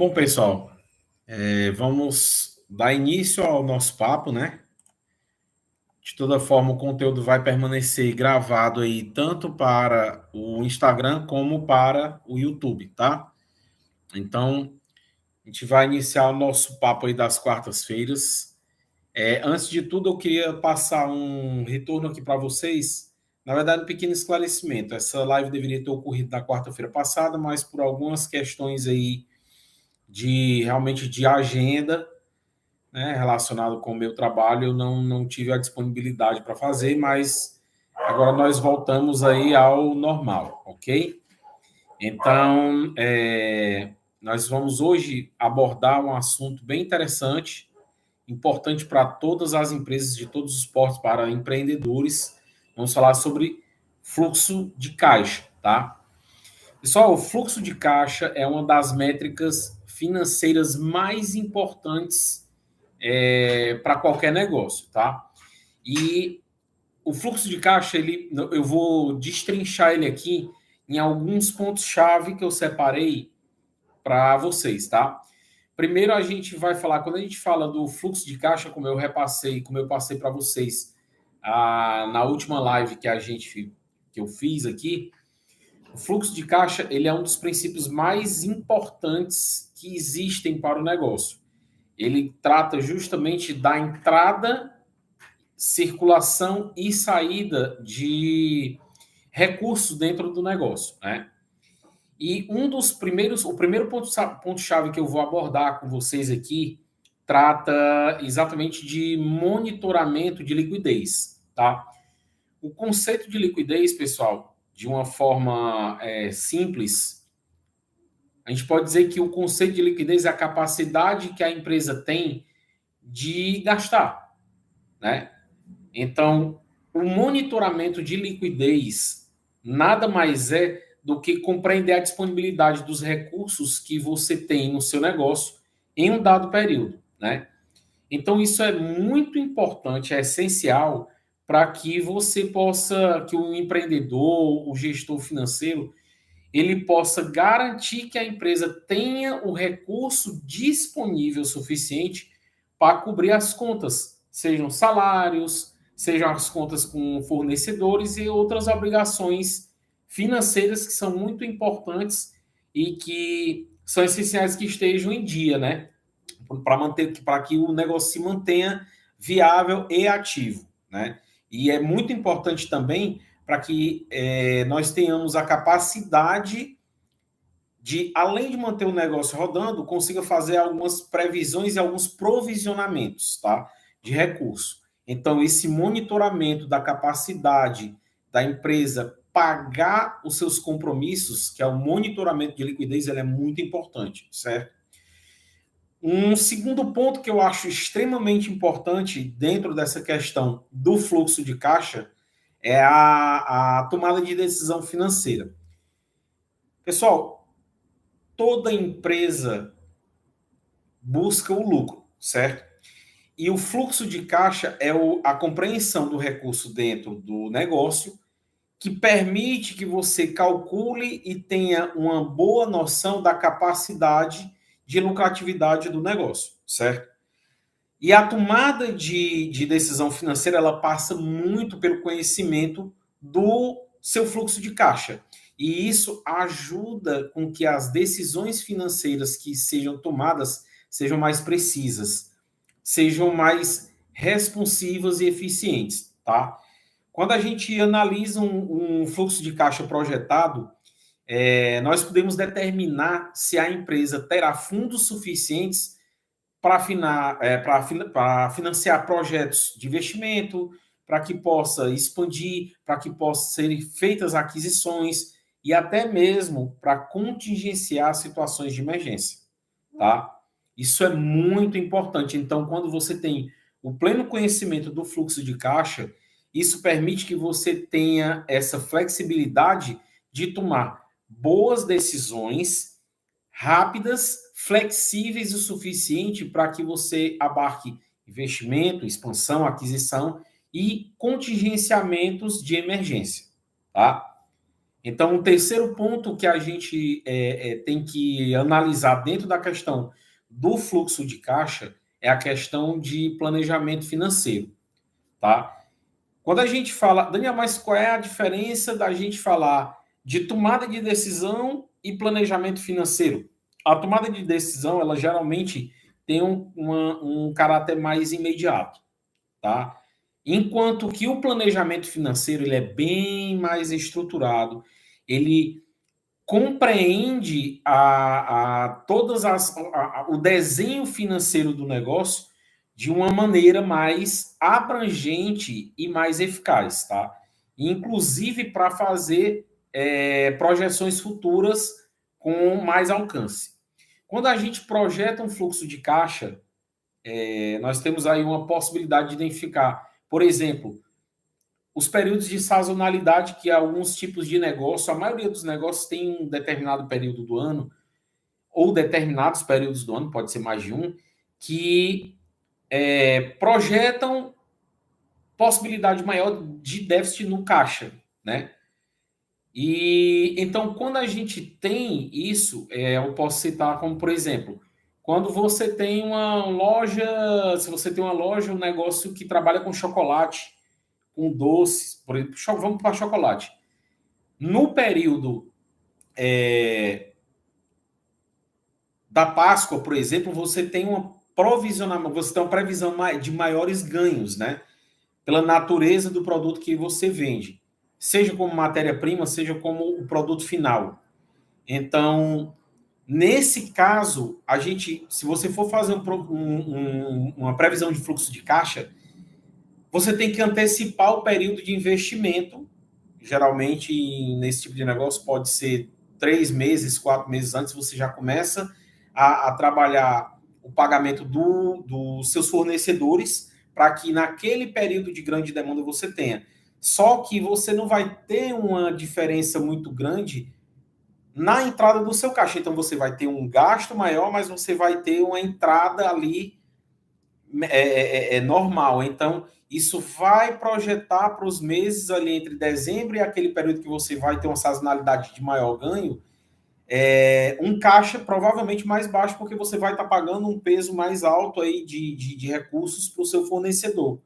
Bom, pessoal, vamos dar início ao nosso papo, né? De toda forma, o conteúdo vai permanecer gravado aí tanto para o Instagram como para o YouTube, tá? Então, a gente vai iniciar o nosso papo aí das quartas-feiras. Antes de tudo, eu queria passar um retorno aqui para vocês. Na verdade, um pequeno esclarecimento. Essa live deveria ter ocorrido na quarta-feira passada, mas por algumas questões aí de realmente de agenda, né, relacionado com o meu trabalho, eu não tive a disponibilidade para fazer, mas agora nós voltamos aí ao normal, ok? Então, nós vamos hoje abordar um assunto bem interessante, importante para todas as empresas de todos os portos, para empreendedores. Vamos falar sobre fluxo de caixa, tá? Pessoal, o fluxo de caixa é uma das métricas financeiras mais importantes para qualquer negócio, tá? E o fluxo de caixa, eu vou destrinchar ele aqui em alguns pontos-chave que eu separei para vocês, tá? Primeiro a gente vai falar, quando a gente fala do fluxo de caixa, como eu passei para vocês na última live que eu fiz aqui, o fluxo de caixa ele é um dos princípios mais importantes que existem para o negócio. Ele trata justamente da entrada, circulação e saída de recursos dentro do negócio, né? E o primeiro ponto-chave que eu vou abordar com vocês aqui trata exatamente de monitoramento de liquidez, tá? O conceito de liquidez, pessoal, de uma forma simples, a gente pode dizer que o conceito de liquidez é a capacidade que a empresa tem de gastar, né? Então, o monitoramento de liquidez nada mais é do que compreender a disponibilidade dos recursos que você tem no seu negócio em um dado período, né? Então, isso é muito importante, é essencial para que você possa, que o empreendedor, o gestor financeiro, ele possa garantir que a empresa tenha o recurso disponível suficiente para cobrir as contas, sejam salários, sejam as contas com fornecedores e outras obrigações financeiras que são muito importantes e que são essenciais que estejam em dia, né? Para que o negócio se mantenha viável e ativo, né? E é muito importante também para que nós tenhamos a capacidade de, além de manter o negócio rodando, consiga fazer algumas previsões e alguns provisionamentos, tá? De recurso. Então, esse monitoramento da capacidade da empresa pagar os seus compromissos, que é o monitoramento de liquidez, ele é muito importante, certo? Um segundo ponto que eu acho extremamente importante dentro dessa questão do fluxo de caixa é a tomada de decisão financeira. Pessoal, toda empresa busca o lucro, certo? E o fluxo de caixa é a compreensão do recurso dentro do negócio que permite que você calcule e tenha uma boa noção da capacidade de lucratividade do negócio, certo? E a tomada de decisão financeira, ela passa muito pelo conhecimento do seu fluxo de caixa. E isso ajuda com que as decisões financeiras que sejam tomadas sejam mais precisas, sejam mais responsivas e eficientes, tá? Quando a gente analisa um fluxo de caixa projetado, nós podemos determinar se a empresa terá fundos suficientes para financiar projetos de investimento, para que possa expandir, para que possam ser feitas aquisições e até mesmo para contingenciar situações de emergência, tá? Isso é muito importante. Então, quando você tem o pleno conhecimento do fluxo de caixa, isso permite que você tenha essa flexibilidade de tomar boas decisões rápidas, flexíveis o suficiente para que você abarque investimento, expansão, aquisição e contingenciamentos de emergência, tá? Então, o terceiro ponto que a gente tem que analisar dentro da questão do fluxo de caixa é a questão de planejamento financeiro, tá? Quando a gente fala, Daniel, mas qual é a diferença da gente falar de tomada de decisão e planejamento financeiro? A tomada de decisão, ela geralmente tem um caráter mais imediato, tá? Enquanto que o planejamento financeiro ele é bem mais estruturado, ele compreende o desenho financeiro do negócio de uma maneira mais abrangente e mais eficaz, tá? Inclusive para fazer projeções futuras com mais alcance. Quando a gente projeta um fluxo de caixa, nós temos aí uma possibilidade de identificar, por exemplo, os períodos de sazonalidade que alguns tipos de negócio, a maioria dos negócios tem um determinado período do ano, ou determinados períodos do ano, pode ser mais de um, que projetam possibilidade maior de déficit no caixa, né? E então, quando a gente tem isso, eu posso citar como, por exemplo, quando você tem uma loja, se você tem uma loja, um negócio que trabalha com chocolate, com doces, por exemplo, vamos para chocolate. No período da Páscoa, por exemplo, você tem você tem uma previsão de maiores ganhos, né? Pela natureza do produto que você vende, seja como matéria-prima, seja como o produto final. Então, nesse caso, se você for fazer uma previsão de fluxo de caixa, você tem que antecipar o período de investimento. Geralmente, nesse tipo de negócio, pode ser 3 meses, 4 meses antes, você já começa a trabalhar o pagamento dos seus fornecedores para que naquele período de grande demanda você tenha. Só que você não vai ter uma diferença muito grande na entrada do seu caixa. Então, você vai ter um gasto maior, mas você vai ter uma entrada ali normal. Então, isso vai projetar para os meses ali entre dezembro e aquele período que você vai ter uma sazonalidade de maior ganho, um caixa provavelmente mais baixo, porque você vai estar pagando um peso mais alto aí de recursos para o seu fornecedor.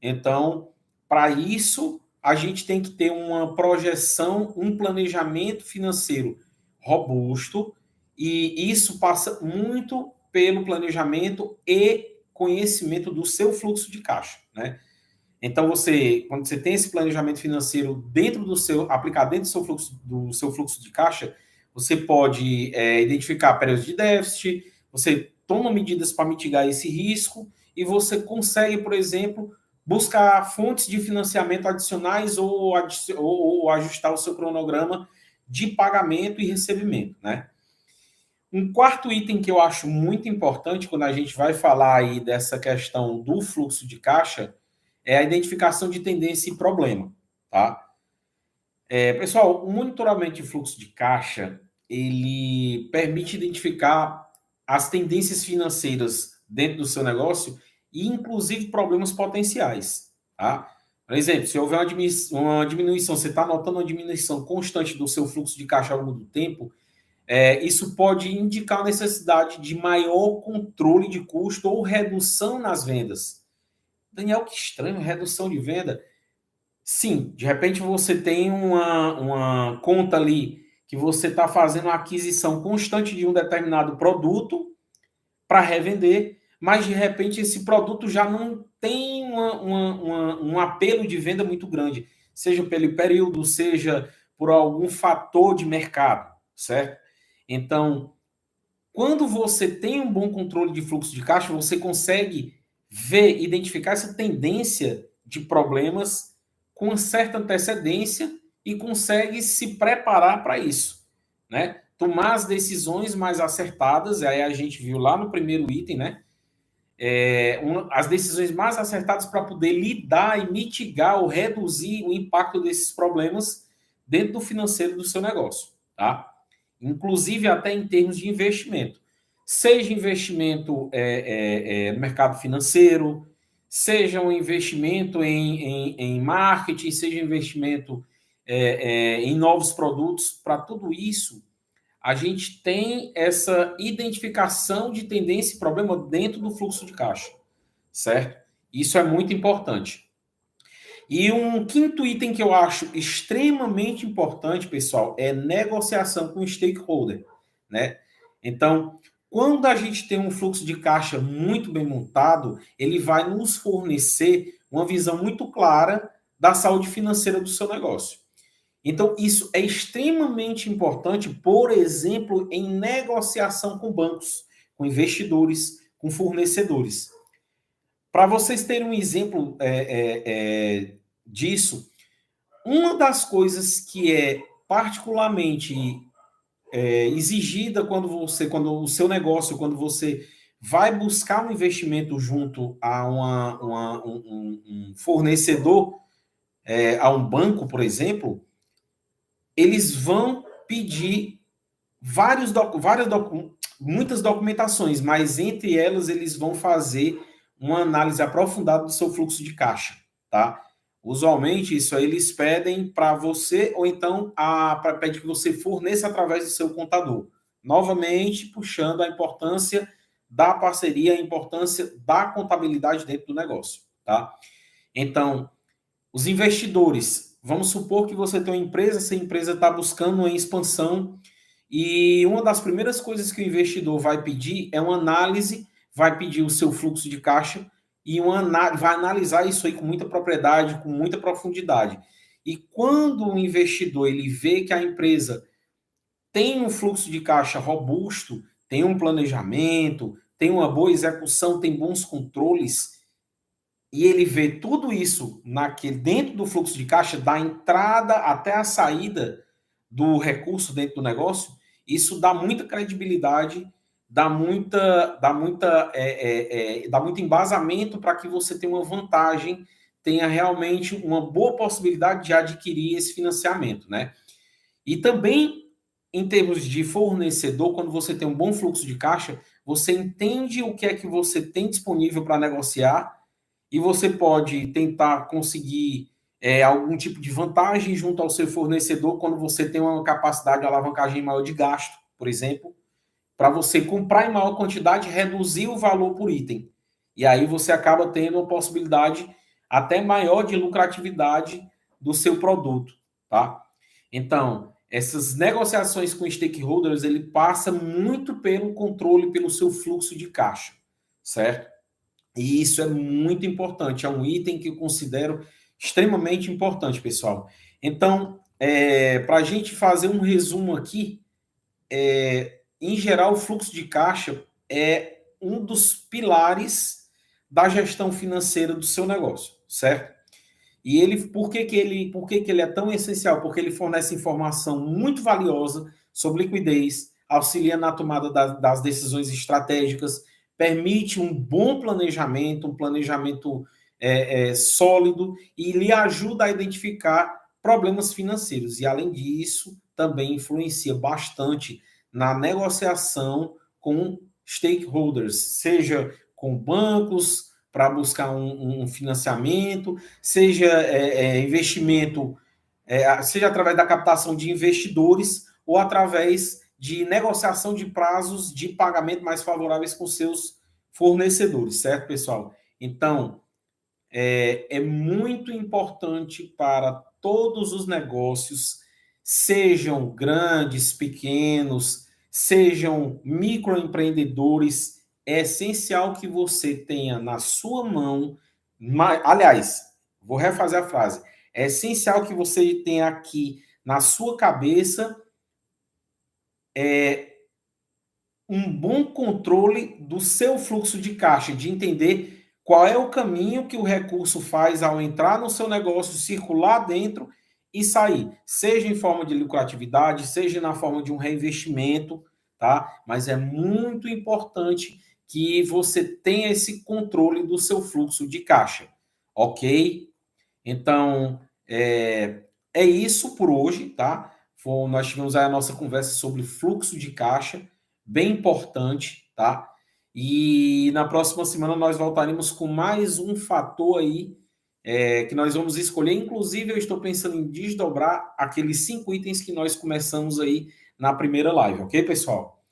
Então, para isso, a gente tem que ter uma projeção, um planejamento financeiro robusto, e isso passa muito pelo planejamento e conhecimento do seu fluxo de caixa, né? Então, quando você tem esse planejamento financeiro aplicado dentro do seu fluxo de caixa, você pode identificar períodos de déficit, você toma medidas para mitigar esse risco e você consegue, por exemplo, buscar fontes de financiamento adicionais ou ajustar o seu cronograma de pagamento e recebimento, né? Um quarto item que eu acho muito importante quando a gente vai falar aí dessa questão do fluxo de caixa é a identificação de tendência e problema, tá? Pessoal, o monitoramento de fluxo de caixa, ele permite identificar as tendências financeiras dentro do seu negócio e, inclusive, problemas potenciais, tá? Por exemplo, se houver uma diminuição, você está notando uma diminuição constante do seu fluxo de caixa ao longo do tempo, isso pode indicar a necessidade de maior controle de custo ou redução nas vendas. Daniel, que estranho, redução de venda. Sim, de repente você tem uma conta ali que você está fazendo a aquisição constante de um determinado produto para revender, mas de repente esse produto já não tem um apelo de venda muito grande, seja pelo período, seja por algum fator de mercado, certo? Então, quando você tem um bom controle de fluxo de caixa, você consegue identificar essa tendência de problemas com certa antecedência e consegue se preparar para isso, né? Tomar as decisões mais acertadas, aí a gente viu lá no primeiro item, né? As decisões mais acertadas para poder lidar e mitigar ou reduzir o impacto desses problemas dentro do financeiro do seu negócio, tá? Inclusive até em termos de investimento. Seja investimento no mercado financeiro, seja um investimento em marketing, seja investimento em novos produtos. Para tudo isso, a gente tem essa identificação de tendência e problema dentro do fluxo de caixa, certo? Isso é muito importante. E um quinto item que eu acho extremamente importante, pessoal, é negociação com o stakeholder, né? Então, quando a gente tem um fluxo de caixa muito bem montado, ele vai nos fornecer uma visão muito clara da saúde financeira do seu negócio. Então, isso é extremamente importante, por exemplo, em negociação com bancos, com investidores, com fornecedores. Para vocês terem um exemplo disso, uma das coisas que é particularmente exigida quando o seu negócio, quando você vai buscar um investimento junto a um fornecedor, a um banco, por exemplo, eles vão pedir muitas documentações, mas entre elas eles vão fazer uma análise aprofundada do seu fluxo de caixa, tá? Usualmente isso aí eles pedem para você, ou então pede que você forneça através do seu contador. Novamente, puxando a importância da parceria, a importância da contabilidade dentro do negócio, tá? Então, os investidores, vamos supor que você tem uma empresa, essa empresa está buscando uma expansão e uma das primeiras coisas que o investidor vai pedir é uma análise, vai pedir o seu fluxo de caixa e vai analisar isso aí com muita propriedade, com muita profundidade. E quando o investidor ele vê que a empresa tem um fluxo de caixa robusto, tem um planejamento, tem uma boa execução, tem bons controles, e ele vê tudo isso dentro do fluxo de caixa, da entrada até a saída do recurso dentro do negócio, isso dá muita credibilidade, dá muito embasamento para que você tenha uma vantagem, tenha realmente uma boa possibilidade de adquirir esse financiamento, né? E também, em termos de fornecedor, quando você tem um bom fluxo de caixa, você entende o que é que você tem disponível para negociar e você pode tentar conseguir algum tipo de vantagem junto ao seu fornecedor quando você tem uma capacidade de alavancagem maior de gasto, por exemplo, para você comprar em maior quantidade e reduzir o valor por item. E aí você acaba tendo uma possibilidade até maior de lucratividade do seu produto, tá? Então, essas negociações com stakeholders, ele passa muito pelo controle, pelo seu fluxo de caixa, certo? E isso é muito importante, é um item que eu considero extremamente importante, pessoal. Então, para a gente fazer um resumo aqui, em geral, o fluxo de caixa é um dos pilares da gestão financeira do seu negócio, certo? E por que ele é tão essencial? Porque ele fornece informação muito valiosa sobre liquidez, auxilia na tomada das decisões estratégicas, permite um bom planejamento, um planejamento sólido e lhe ajuda a identificar problemas financeiros. E, além disso, também influencia bastante na negociação com stakeholders, seja com bancos, para buscar um financiamento, seja investimento, seja através da captação de investidores ou através de negociação de prazos de pagamento mais favoráveis com seus fornecedores, certo, pessoal? Então, é muito importante para todos os negócios, sejam grandes, pequenos, sejam microempreendedores, é essencial que você tenha na sua mão, aliás, vou refazer a frase, é essencial que você tenha aqui na sua cabeça um bom controle do seu fluxo de caixa, de entender qual é o caminho que o recurso faz ao entrar no seu negócio, circular dentro e sair, seja em forma de lucratividade, seja na forma de um reinvestimento, tá? Mas é muito importante que você tenha esse controle do seu fluxo de caixa, ok? Então, é isso por hoje, tá? Nós tivemos aí a nossa conversa sobre fluxo de caixa, bem importante, tá? E na próxima semana nós voltaremos com mais um fator aí que nós vamos escolher. Inclusive, eu estou pensando em desdobrar aqueles 5 itens que nós começamos aí na primeira live, ok, pessoal?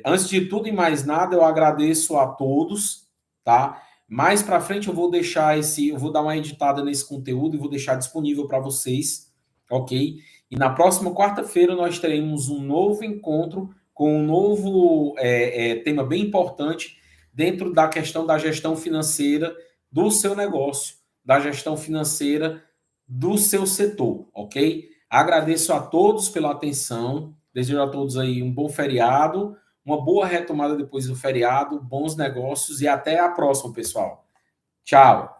Antes de tudo e mais nada, eu agradeço a todos, tá? Mais para frente eu vou deixar eu vou dar uma editada nesse conteúdo e vou deixar disponível para vocês, ok? E na próxima quarta-feira nós teremos um novo encontro com um novo tema bem importante dentro da questão da gestão financeira do seu negócio, da gestão financeira do seu setor, ok? Agradeço a todos pela atenção, desejo a todos aí um bom feriado, uma boa retomada depois do feriado, bons negócios e até a próxima, pessoal. Tchau.